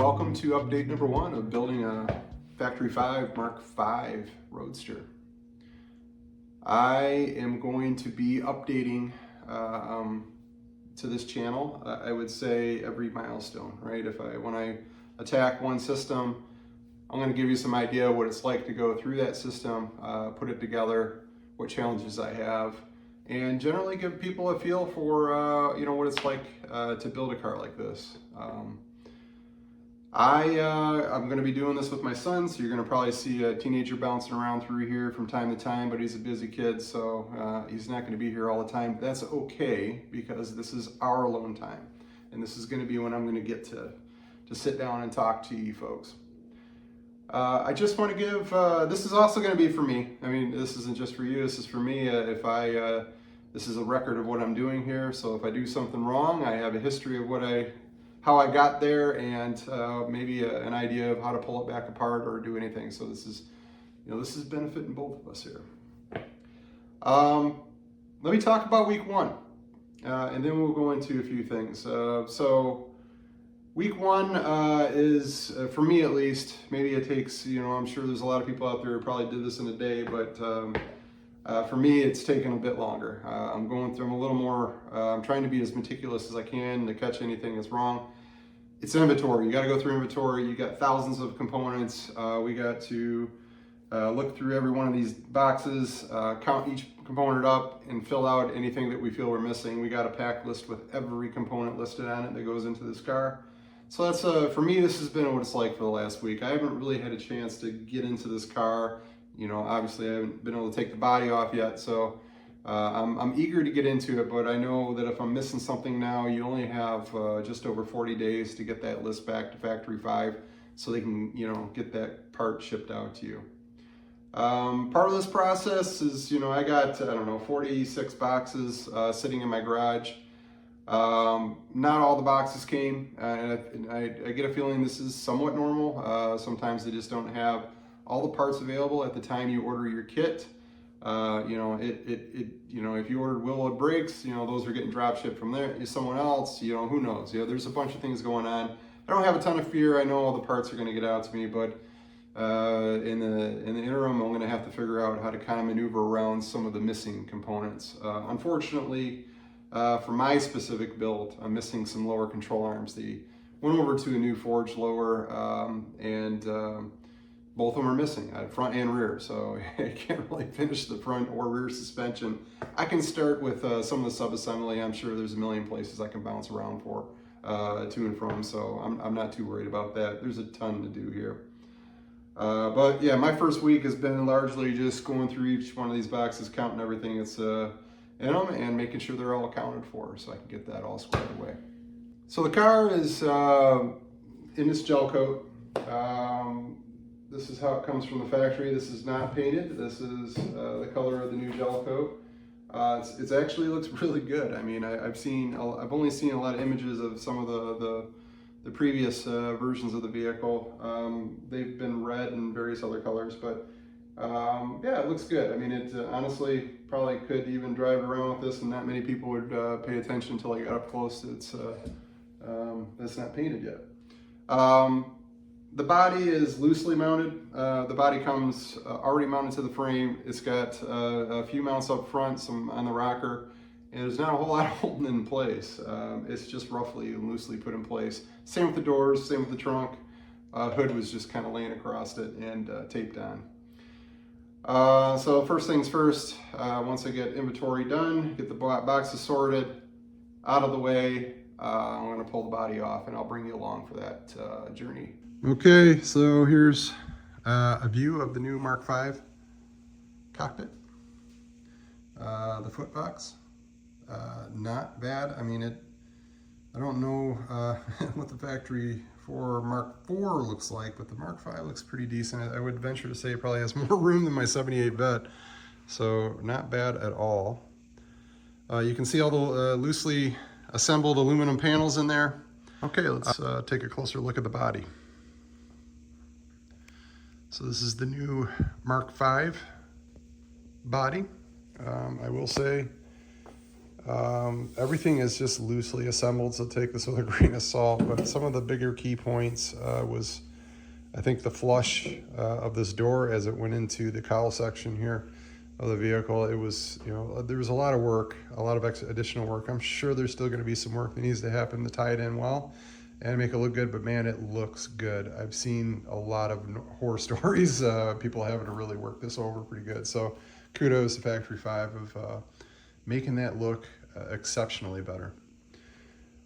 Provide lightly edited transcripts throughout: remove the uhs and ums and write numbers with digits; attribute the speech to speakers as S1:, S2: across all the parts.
S1: welcome to update number 1 of building a Factory 5 Mk5 Roadster. I am going to be updating to this channel, I would say every milestone, right? When I attack one system, I'm going to give you some idea of what it's like to go through that system, put it together, what challenges I have, and generally give people a feel for what it's like to build a car like this. I'm going to be doing this with my son, so you're going to probably see a teenager bouncing around through here from time to time, but he's a busy kid, so he's not going to be here all the time. That's okay, because this is our alone time, and this is going to be when I'm going to get to sit down and talk to you folks. I just want to give, this is also going to be for me. I mean, this isn't just for you, this is for me. This is a record of what I'm doing here, so if I do something wrong, I have a history of how I got there, and maybe an idea of how to pull it back apart or do anything. So this is benefiting both of us here. Let me talk about week 1, and then we'll go into a few things. So week 1 is, for me at least, maybe it takes, I'm sure there's a lot of people out there who probably did this in a day, but for me, it's taken a bit longer. I'm going through them a little more. I'm trying to be as meticulous as I can to catch anything that's wrong. It's inventory. You got to go through inventory. You got thousands of components. We got to look through every one of these boxes, count each component up, and fill out anything that we feel we're missing. We got a pack list with every component listed on it that goes into this car. So that's for me, this has been what it's like for the last week. I haven't really had a chance to get into this car. Obviously I haven't been able to take the body off yet, so I'm eager to get into it, but I know that if I'm missing something now, you only have just over 40 days to get that list back to Factory 5 so they can, get that part shipped out to you. Part of this process is, I got, 46 boxes sitting in my garage. Not all the boxes came, and I get a feeling this is somewhat normal. Sometimes they just don't have all the parts available at the time you order your kit. If you ordered wheel-load brakes, those are getting drop shipped from someone else. Who knows? There's a bunch of things going on. I don't have a ton of fear. I know all the parts are going to get out to me, but in the interim, I'm going to have to figure out how to kind of maneuver around some of the missing components. Unfortunately, for my specific build, I'm missing some lower control arms. They went over to a new forged lower, and both of them are missing, front and rear, so I can't really finish the front or rear suspension. I can start with some of the sub-assembly. I'm sure there's a million places I can bounce around for, to and from, so I'm not too worried about that. There's a ton to do here. But yeah, my first week has been largely just going through each one of these boxes, counting everything that's in them, and making sure they're all accounted for so I can get that all squared away. So the car is in this gel coat. This is how it comes from the factory. This is not painted. This is the color of the new gel coat. It actually looks really good. I mean, I've only seen a lot of images of some of the previous versions of the vehicle. They've been red and various other colors, but yeah, it looks good. I mean, it honestly probably could even drive around with this, and not many people would pay attention until I got up close. It's not painted yet. The body is loosely mounted. The body comes already mounted to the frame. It's got a few mounts up front, some on the rocker, and there's not a whole lot holding in place. It's just roughly and loosely put in place. Same with the doors, same with the trunk. Hood was just kind of laying across it and taped on. So first things first, once I get inventory done, get the boxes sorted, out of the way, I'm going to pull the body off, and I'll bring you along for that journey. Okay, so here's a view of the new Mk5 cockpit. The foot box, not bad. I mean, I don't know what the Factory 4 Mk4 looks like, but the Mk5 looks pretty decent. I would venture to say it probably has more room than my 78 vet, so not bad at all. You can see all the loosely assembled aluminum panels in there. Okay, let's take a closer look at the body. So this is the new Mk5 body. I will say Everything is just loosely assembled, so take this with a grain of salt, but some of the bigger key points was, I think, the flush of this door as it went into the cowl section here of the vehicle. It was, you know, there was a lot of work, a lot of additional work. I'm sure there's still going to be some work that needs to happen to tie it in well and make it look good, but man, it looks good. I've seen a lot of horror stories, people having to really work this over pretty good. So kudos to Factory 5 of making that look exceptionally better.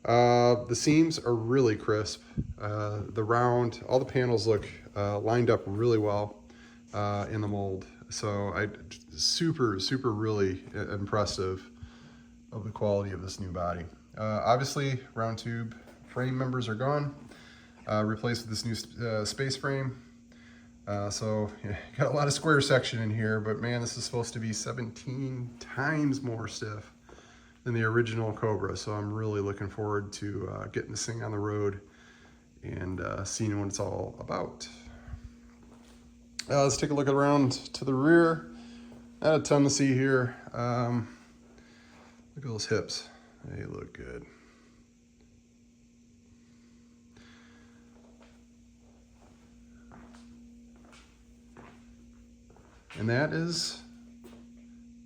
S1: The seams are really crisp. The round, all the panels look lined up really well in the mold. So super really impressive of the quality of this new body. Obviously, round tube frame members are gone, replaced with this new space frame. So yeah, got a lot of square section in here, but man, this is supposed to be 17 times more stiff than the original Cobra. So I'm really looking forward to getting this thing on the road and seeing what it's all about. Let's take a look around to the rear. Not a ton to see here. Look at those hips. They look good. And that is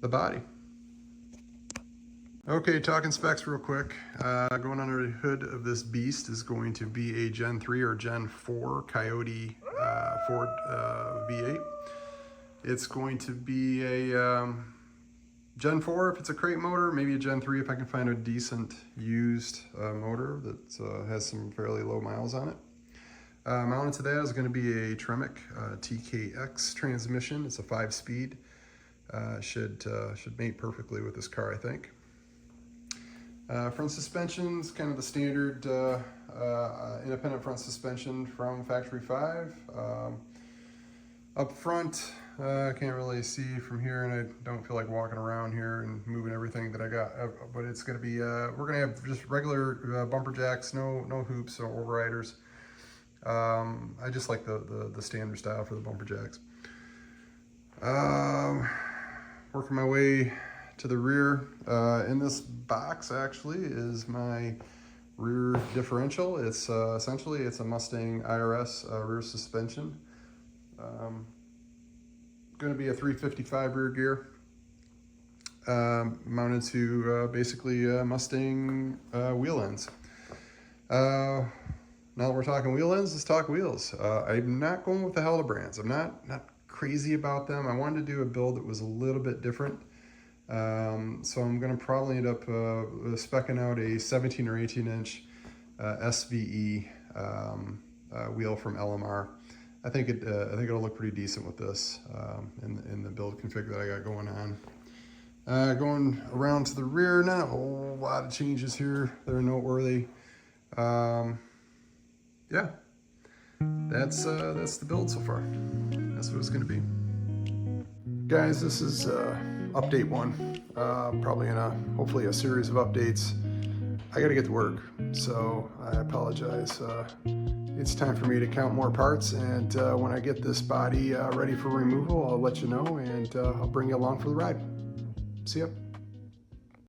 S1: the body. Okay, talking specs real quick. Going under the hood of this beast is going to be a Gen 3 or Gen 4 Coyote Ford V8. It's going to be a Gen 4 if it's a crate motor, maybe a Gen 3 if I can find a decent used motor that has some fairly low miles on it. Mounted to that is going to be a Tremec TKX transmission. It's a 5-speed. Should mate perfectly with this car, I think. Front suspension is kind of the standard independent front suspension from Factory 5. Up front, I can't really see from here, and I don't feel like walking around here and moving everything that I got. But it's going to be we're going to have just regular bumper jacks, no hoops or overriders. I just like the standard style for the bumper jacks. Working my way to the rear. In this box actually is my rear differential. It's essentially it's a Mustang IRS rear suspension. Going to be a 355 rear gear. Mounted to basically Mustang wheel ends. Now that we're talking wheel ends, let's talk wheels. I'm not going with the Hildebrands. I'm not crazy about them. I wanted to do a build that was a little bit different. So I'm going to probably end up speccing out a 17 or 18 inch SVE wheel from LMR. I think it'll look pretty decent with this in the build config that I got going on. Going around to the rear, not a whole lot of changes here that are noteworthy. Yeah, that's the build so far. That's what it's going to be. Guys, this is update 1. Probably in hopefully a series of updates. I got to get to work, so I apologize. It's time for me to count more parts, and when I get this body ready for removal, I'll let you know, and I'll bring you along for the ride. See ya.